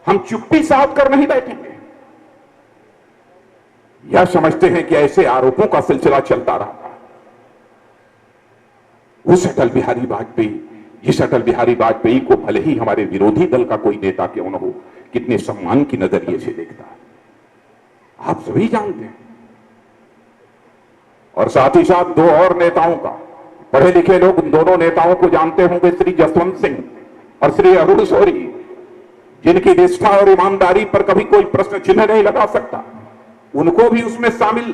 हम चुप्पी साध कर नहीं बैठेंगे। यह समझते हैं कि ऐसे आरोपों का सिलसिला चलता रहा। उस अटल बिहारी वाजपेयी, जिस अटल बिहारी वाजपेयी को भले ही हमारे विरोधी दल का कोई नेता क्यों न हो, कितने सम्मान की नजरिए से देखता है, आप सभी जानते हैं। और साथ ही साथ दो और नेताओं का, पढ़े लिखे लोग उन दोनों नेताओं को जानते होंगे, श्री जसवंत सिंह और श्री अरुण शौरी, जिनकी निष्ठा और ईमानदारी पर कभी कोई प्रश्न चिन्ह नहीं लगा सकता। उनको भी उसमें शामिल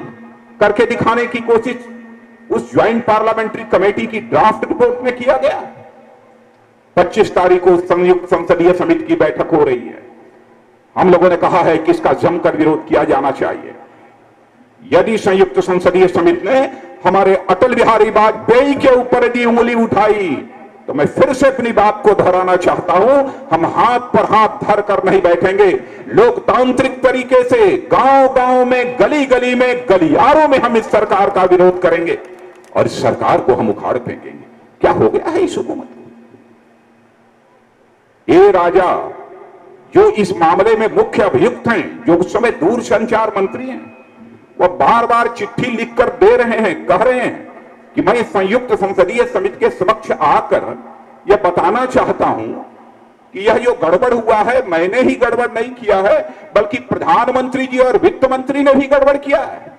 करके दिखाने की कोशिश उस ज्वाइंट पार्लियामेंट्री कमेटी की ड्राफ्ट रिपोर्ट में किया गया। 25 तारीख को संयुक्त संसदीय समिति की बैठक हो रही है। हम लोगों ने कहा है कि इसका जमकर विरोध किया जाना चाहिए। यदि संयुक्त संसदीय समिति ने हमारे अटल बिहारी वाजपेयी के ऊपर यदि उंगली उठाई तो मैं फिर से अपनी बात को दोहराना चाहता हूं, हम हाथ पर हाथ धर कर नहीं बैठेंगे। लोकतांत्रिक तरीके से गांव-गांव में, गली-गली में, गलियारों में हम इस सरकार का विरोध करेंगे और इस सरकार को हम उखाड़ फेंकेंगे। क्या हो गया है इस हुकूमत को? ये राजा जो इस मामले में मुख्य अभियुक्त हैं, जो उस समय दूरसंचार मंत्री हैं, वो बार बार चिट्ठी लिखकर दे रहे हैं, कह रहे हैं कि मैं संयुक्त संसदीय समिति के समक्ष आकर यह बताना चाहता हूं कि यह जो गड़बड़ हुआ है, मैंने ही गड़बड़ नहीं किया है, बल्कि प्रधानमंत्री जी और वित्त मंत्री ने भी गड़बड़ किया है।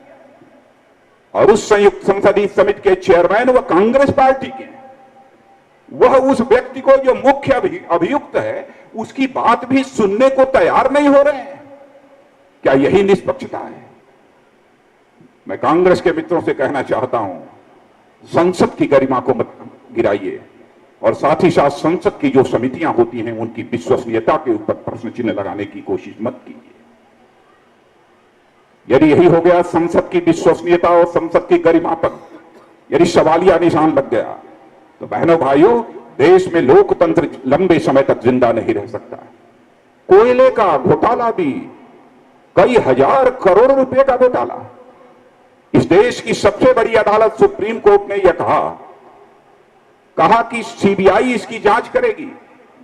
और उस संयुक्त संसदीय समिति के चेयरमैन वह कांग्रेस पार्टी के, वह उस व्यक्ति को जो मुख्य अभियुक्त है उसकी बात भी सुनने को तैयार नहीं हो रहे हैं। क्या यही निष्पक्षता है? मैं कांग्रेस के मित्रों से कहना चाहता हूं, संसद की गरिमा को मत गिराइए और साथ ही साथ संसद की जो समितियां होती हैं उनकी विश्वसनीयता के ऊपर प्रश्न चिन्ह लगाने की कोशिश मत कीजिए। यदि यही हो गया, संसद की विश्वसनीयता और संसद की गरिमा पर यदि सवालिया निशान लग गया, तो बहनों भाइयों, देश में लोकतंत्र लंबे समय तक जिंदा नहीं रह सकता। कोयले का घोटाला भी कई हजार करोड़ रुपए का घोटाला। इस देश की सबसे बड़ी अदालत सुप्रीम कोर्ट ने यह कहा कि सीबीआई इसकी जांच करेगी,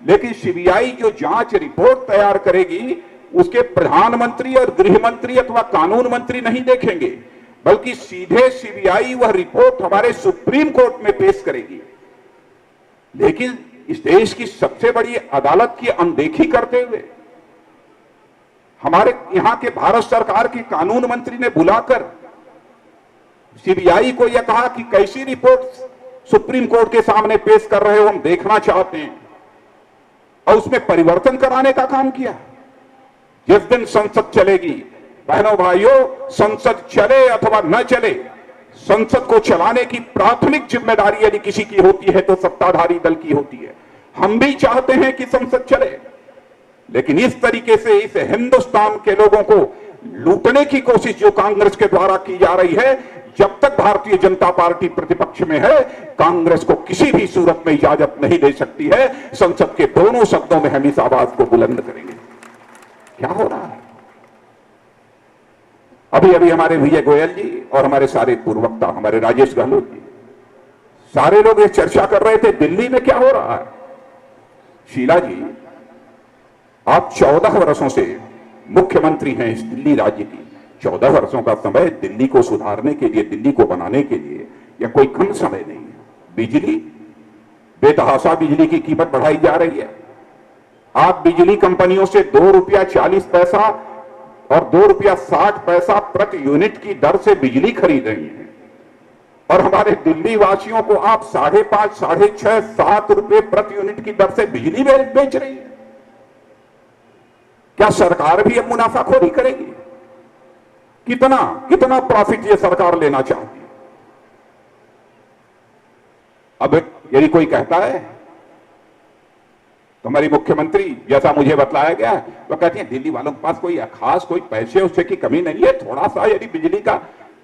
लेकिन सीबीआई जो जांच रिपोर्ट तैयार करेगी उसके प्रधानमंत्री और गृह मंत्री अथवा कानून मंत्री नहीं देखेंगे, बल्कि सीधे सीबीआई वह रिपोर्ट हमारे सुप्रीम कोर्ट में पेश करेगी। लेकिन इस देश की सबसे बड़ी अदालत की अनदेखी करते हुए हमारे यहां के भारत सरकार के कानून मंत्री ने बुलाकर सीबीआई को यह कहा कि कैसी रिपोर्ट सुप्रीम कोर्ट के सामने पेश कर रहे हो, हम देखना चाहते हैं, और उसमें परिवर्तन कराने का काम किया। जिस दिन संसद चलेगी, बहनों भाइयों, संसद चले अथवा न चले, संसद को चलाने की प्राथमिक जिम्मेदारी यदि किसी की होती है तो सत्ताधारी दल की होती है। हम भी चाहते हैं कि संसद चले, लेकिन इस तरीके से इस हिंदुस्तान के लोगों को लूटने की कोशिश जो कांग्रेस के द्वारा की जा रही है, जब तक भारतीय जनता पार्टी प्रतिपक्ष में है, कांग्रेस को किसी भी सूरत में इजाजत नहीं दे सकती है। संसद के दोनों शब्दों में हम इस आवाज को बुलंद करेंगे। क्या हो रहा है? अभी अभी हमारे विजय गोयल जी और हमारे सारे पूर्ववक्ता, हमारे राजेश गहलोत जी, सारे लोग ये चर्चा कर रहे थे दिल्ली में क्या हो रहा है। शीला जी, आप 14 वर्षों से मुख्यमंत्री हैं इस दिल्ली राज्य की। 14 वर्षों का समय दिल्ली को सुधारने के लिए, दिल्ली को बनाने के लिए यह कोई कम समय नहीं है। बिजली, बेतहाशा बिजली की कीमत बढ़ाई जा रही है। आप बिजली कंपनियों से 2 रुपया 40 पैसा और 2 रुपया 60 पैसा प्रति यूनिट की दर से बिजली खरीद रही हैं, और हमारे दिल्ली वासियों को आप 5.5, 6.5, 7 रुपए प्रति यूनिट की दर से बिजली बेच रही है। क्या सरकार भी अब मुनाफाखोरी करेगी? कितना प्रॉफिट ये सरकार लेना चाहती है? अब यदि कोई कहता है तो हमारी मुख्यमंत्री, जैसा मुझे बतलाया गया, वो कहती है दिल्ली वालों के पास कोई खास कोई पैसे उससे की कमी नहीं है। थोड़ा सा यदि बिजली का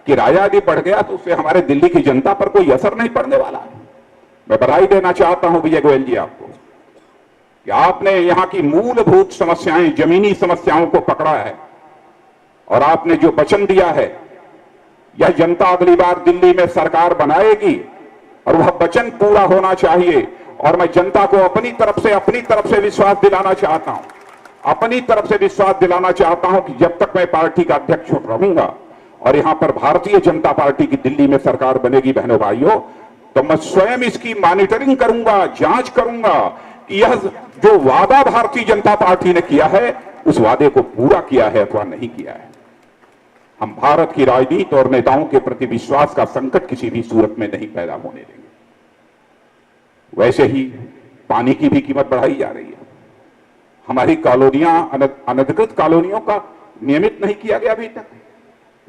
किराया यदि बढ़ गया तो उससे हमारे दिल्ली की जनता पर कोई असर नहीं पड़ने वाला है। मैं बधाई देना चाहता हूं विजय गोयल जी आपको कि आपने यहां की मूलभूत समस्याएं, जमीनी समस्याओं को पकड़ा है, और आपने जो वचन दिया है, यह जनता अगली बार दिल्ली में सरकार बनाएगी और वह वचन पूरा होना चाहिए। और मैं जनता को अपनी तरफ से विश्वास दिलाना चाहता हूं अपनी तरफ से विश्वास दिलाना चाहता हूं कि जब तक मैं पार्टी का अध्यक्ष रहूंगा और यहां पर भारतीय जनता पार्टी की दिल्ली में सरकार बनेगी बहनों भाइयों, तो मैं स्वयं इसकी मॉनिटरिंग करूंगा, जांच करूंगा कि यह जो वादा भारतीय जनता पार्टी ने किया है उस वादे को पूरा किया है अथवा नहीं किया है। हम भारत की राजनीति और नेताओं के प्रति विश्वास का संकट किसी भी सूरत में नहीं पैदा होने देंगे। वैसे ही पानी की भी कीमत बढ़ाई जा रही है। हमारी कॉलोनियां अनधिकृत कॉलोनियों का नियमित नहीं किया गया अभी तक,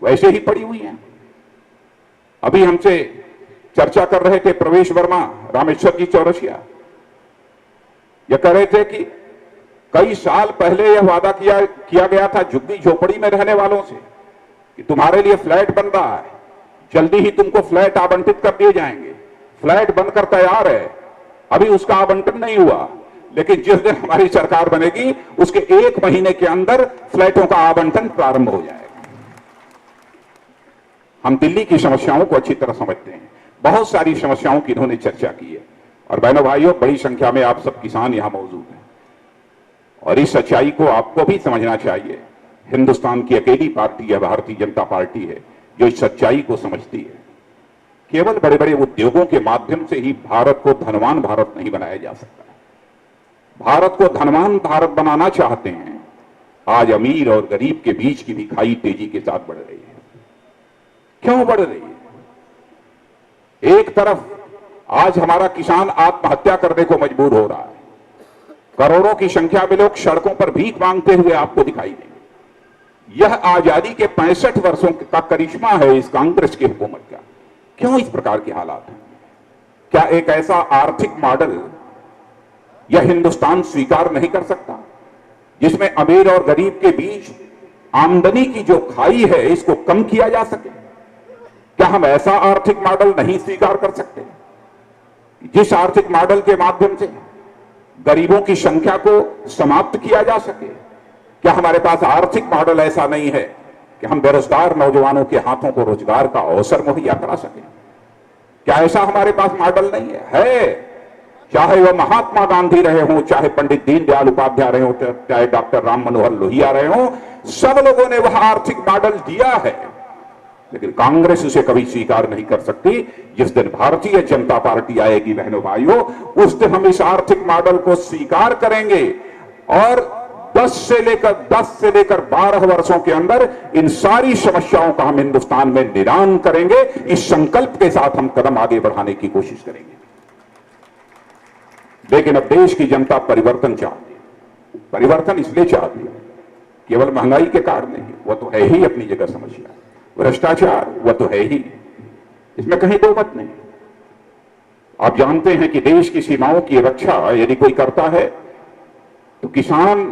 वैसे ही पड़ी हुई हैं। अभी हमसे चर्चा कर रहे थे प्रवेश वर्मा, रामेश्वर जी चौरसिया, यह कह रहे थे कि कई साल पहले यह वादा किया गया था झुग्गी झोपड़ी में रहने वालों से कि तुम्हारे लिए फ्लैट बन रहा है, जल्दी ही तुमको फ्लैट आवंटित कर दिए जाएंगे। फ्लैट बनकर तैयार है, अभी उसका आवंटन नहीं हुआ, लेकिन जिस दिन हमारी सरकार बनेगी उसके 1 महीने के अंदर फ्लैटों का आवंटन प्रारंभ हो जाएगा। हम दिल्ली की समस्याओं को अच्छी तरह समझते हैं, बहुत सारी समस्याओं की इन्होंने चर्चा की है। और बहनों भाइयों, बड़ी संख्या में आप सब किसान यहां मौजूद हैं और इस सच्चाई को आपको भी समझना चाहिए। हिंदुस्तान की अकेली पार्टी है भारतीय जनता पार्टी है जो इस सच्चाई को समझती है। केवल बड़े बड़े उद्योगों के माध्यम से ही भारत को धनवान भारत नहीं बनाया जा सकता। भारत को धनवान भारत बनाना चाहते हैं, आज अमीर और गरीब के बीच की भी खाई तेजी के साथ बढ़ रही है। क्यों बढ़ रही है? एक तरफ आज हमारा किसान आत्महत्या करने को मजबूर हो रहा है, करोड़ों की संख्या में लोग सड़कों पर भीख मांगते हुए आपको दिखाई देंगे। यह आजादी के 65 वर्षों का करिश्मा है इस कांग्रेस की हुकूमत का। क्यों इस प्रकार के हालात हैं? क्या एक ऐसा आर्थिक मॉडल यह हिंदुस्तान स्वीकार नहीं कर सकता जिसमें अमीर और गरीब के बीच आमदनी की जो खाई है इसको कम किया जा सके? क्या हम ऐसा आर्थिक मॉडल नहीं स्वीकार कर सकते जिस आर्थिक मॉडल के माध्यम से गरीबों की संख्या को समाप्त किया जा सके? क्या हमारे पास आर्थिक मॉडल ऐसा नहीं है कि हम बेरोजगार नौजवानों के हाथों को रोजगार का अवसर मुहैया करा सकें? क्या ऐसा हमारे पास मॉडल नहीं है? चाहे वह महात्मा गांधी रहे हों, चाहे पंडित दीनदयाल उपाध्याय रहे हों, चाहे डॉक्टर राम मनोहर लोहिया रहे हों, सब लोगों ने वह आर्थिक मॉडल दिया है, लेकिन कांग्रेस उसे कभी स्वीकार नहीं कर सकती। जिस दिन भारतीय जनता पार्टी आएगी बहनों भाइयों, उस दिन हम इस आर्थिक मॉडल को स्वीकार करेंगे और 10 से लेकर 12 वर्षों के अंदर इन सारी समस्याओं का हम हिंदुस्तान में निदान करेंगे। इस संकल्प के साथ हम कदम आगे बढ़ाने की कोशिश करेंगे। लेकिन अब देश की जनता परिवर्तन चाहती है। परिवर्तन इसलिए चाहती है, केवल महंगाई के कारण नहीं, वह तो है ही अपनी जगह समस्या। भ्रष्टाचार वह तो है ही, इसमें कहीं दो मत नहीं। आप जानते हैं कि देश की सीमाओं की रक्षा यदि कोई करता है तो किसान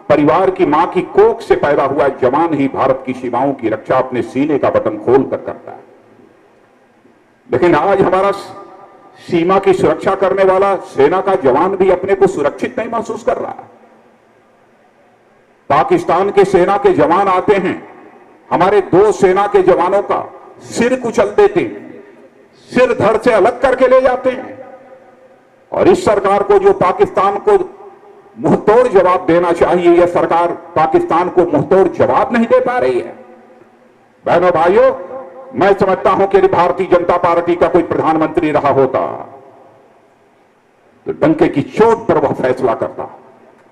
परिवार की मां की कोख से पैदा हुआ जवान ही भारत की सीमाओं की रक्षा अपने सीने का बटन खोलकर करता है। लेकिन आज हमारा सीमा की सुरक्षा करने वाला सेना का जवान भी अपने को सुरक्षित नहीं महसूस कर रहा है। पाकिस्तान के सेना के जवान आते हैं, हमारे 2 सेना के जवानों का सिर कुचल देते हैं, सिर धड़ से अलग करके ले जाते हैं। और इस सरकार को जो पाकिस्तान को मुंहतोड़ जवाब देना चाहिए, यह सरकार पाकिस्तान को मुंहतोड़ जवाब नहीं दे पा रही है। बहनों भाइयों, मैं समझता हूं कि यदि भारतीय जनता पार्टी का कोई प्रधानमंत्री रहा होता तो डंके की चोट पर वह फैसला करता।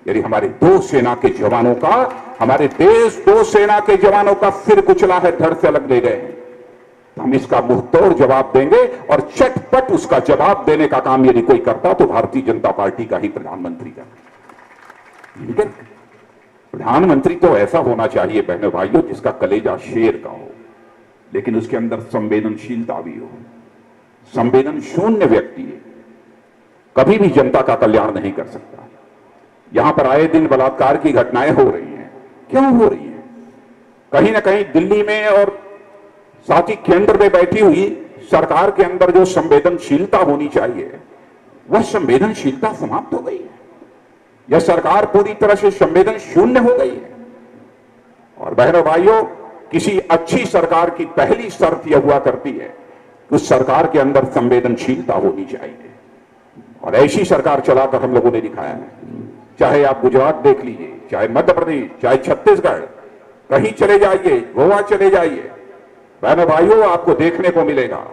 यदि हमारे 2 सेना के जवानों का, हमारे देश 2 सेना के जवानों का सिर कुचला है, धड़ से अलग ले गए, तो हम इसका मुंहतोड़ जवाब देंगे। और चटपट उसका जवाब देने का काम यदि कोई करता तो भारतीय जनता पार्टी का ही प्रधानमंत्री का। लेकिन प्रधानमंत्री तो ऐसा होना चाहिए बहनों भाइयों जिसका कलेजा शेर का हो, लेकिन उसके अंदर संवेदनशीलता भी हो। संवेदन शून्य व्यक्ति कभी भी जनता का कल्याण नहीं कर सकता। यहां पर आए दिन बलात्कार की घटनाएं हो रही हैं। क्यों हो रही हैं? कहीं ना कहीं दिल्ली में और साथ ही केंद्र में बैठी हुई सरकार के अंदर जो संवेदनशीलता होनी चाहिए वह संवेदनशीलता समाप्त हो गई है। यह सरकार पूरी तरह से संवेदन शून्य हो गई है। और बहनों भाइयों, किसी अच्छी सरकार की पहली शर्त यह हुआ करती है कि उस सरकार के अंदर संवेदनशीलता होनी चाहिए। और ऐसी सरकार चलाकर हम लोगों ने दिखाया है। चाहे आप गुजरात देख लीजिए, चाहे मध्य प्रदेश, चाहे छत्तीसगढ़, कहीं चले जाइए, गोवा चले जाइए, बहनों भाइयों, आपको देखने को मिलेगा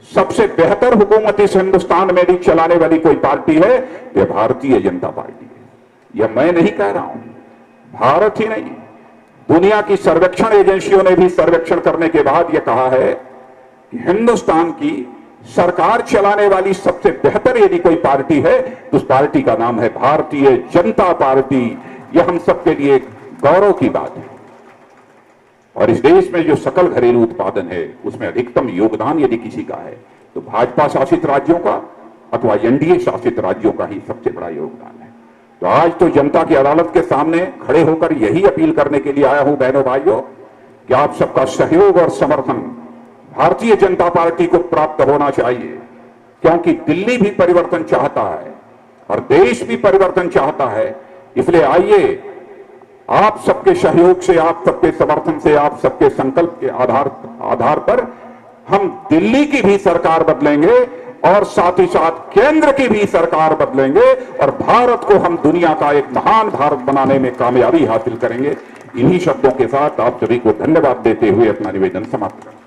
सबसे बेहतर हुकूमत इस हिंदुस्तान में भी चलाने वाली कोई पार्टी है तो भारतीय जनता पार्टी है। यह मैं नहीं कह रहा हूं, भारत ही नहीं, दुनिया की सर्वेक्षण एजेंसियों ने भी सर्वेक्षण करने के बाद यह कहा है कि हिंदुस्तान की सरकार चलाने वाली सबसे बेहतर यदि कोई पार्टी है तो उस पार्टी का नाम है भारतीय जनता पार्टी। यह हम सबके लिए गौरव की बात है। और इस देश में जो सकल घरेलू उत्पादन है उसमें अधिकतम योगदान यदि किसी का है तो भाजपा शासित राज्यों का अथवा एनडीए शासित राज्यों का ही सबसे बड़ा योगदान है। तो आज तो जनता की अदालत के सामने खड़े होकर यही अपील करने के लिए आया हूं बहनों भाइयों कि आप सबका सहयोग और समर्थन भारतीय जनता पार्टी को प्राप्त होना चाहिए, क्योंकि दिल्ली भी परिवर्तन चाहता है और देश भी परिवर्तन चाहता है। इसलिए आइए, आप सबके सहयोग से, आप सबके समर्थन से, आप सबके संकल्प के आधार पर हम दिल्ली की भी सरकार बदलेंगे और साथ ही साथ केंद्र की भी सरकार बदलेंगे और भारत को हम दुनिया का एक महान भारत बनाने में कामयाबी हासिल करेंगे। इन्हीं शब्दों के साथ आप सभी को धन्यवाद देते हुए अपना निवेदन समाप्त करते हैं।